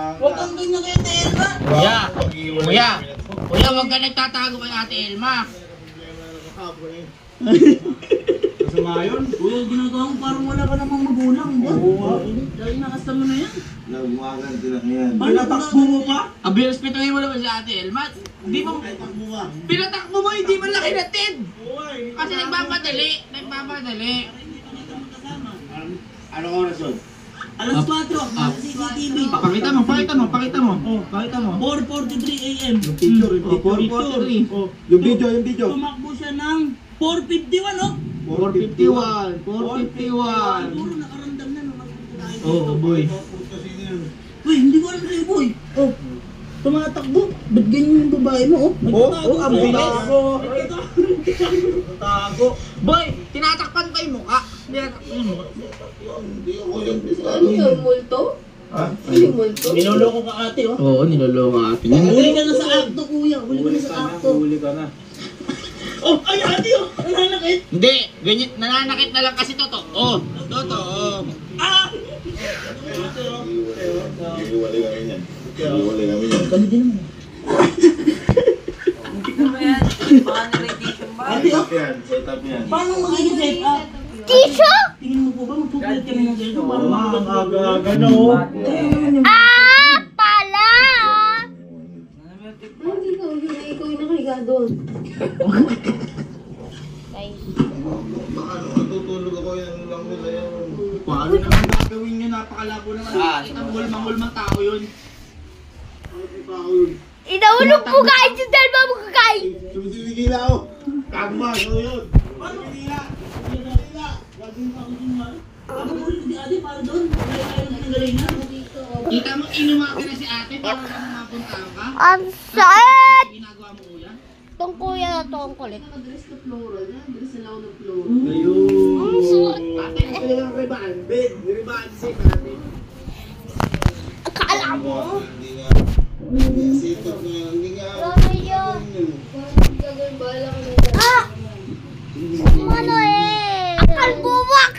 Huwag kang ganyan kay Ate Elma. Kuya, huwag ka nagtatago kay Ate Elma. Kasama yun. Kuya, ginagawa mo parang wala ka namang magulang. Dahil nakasama na yan. Nagmagan sila yan. Pinatakbo mo pa? Abi, respetuhin mo naman si Ate Elma. Hindi mo, pinatakbo mo, hindi man laki natin. Kasi nagmamadali. Anong oras yun? Alas 4, nasa CCTV. Pakita mo. Oh, pakita mo. 4:43 AM. Yung picture. Yung video. Tumakbo siya ng 4:51, oh. 451. Puro nakaramdam na nung nagpunta tayo. Oo, boy. Uy, hindi ko alam sa'yo, boy. Oh, tumatakbo. Ba't ganyan yung babae mo, oh? ang bilis. Tago. Boy, tinatakpan pa yung mukha. Tinatakpan yung mukha. Hindi ako yung Ano yung multo? Ha? Ano yung multo? Niloloko ka ate, oh. Oo, niloloko ate. Huli ka na sa akto, kuya. Huli ka na sa akto. Huli ka na. Oh, ay, ate, oh. Nananakit. Hindi, ganyan, nananakit na lang kasi totoo. Totoo. Ah! Iiwalay kami yan. Iiwalay kami yan. Kali din naman. Ano ba yan? Baka na-radiation ba? Ate, oh. Set up yan. Paano magiging set up? Tisyo? Tingin mo po ba magpupulit kami ng ganito para Aga-aga na oh. Ah, pala! Hindi ikaw yung nakahiga doon. Baka nung natutulog ako yan lang nila yan. Paano naman gagawin nyo? Napakalabo naman. Ang hulmang tao yun. Inahulog po kayo sa dalawa mo kakay! Sumisigila ako. Kagma, ano yun? Ano mo rin si ate para doon? Kaya tayo nagaling na. Kita mo, inumaki na si ate para lang mapuntahan ka. Ang sakit! Ginagawa mo kuya? Itong kuya na to ang kulit. Nakadress na floral. Nakadress na lang ng floral. Ang sakit! Ate, ito lang ang ribaan. Ribaan si ate. Akala mo? Hindi nga. Hindi sipag nga. Hindi nga. Ano yun? Gagawin, bahala ka na. Ah! Ano eh? Akal buwak!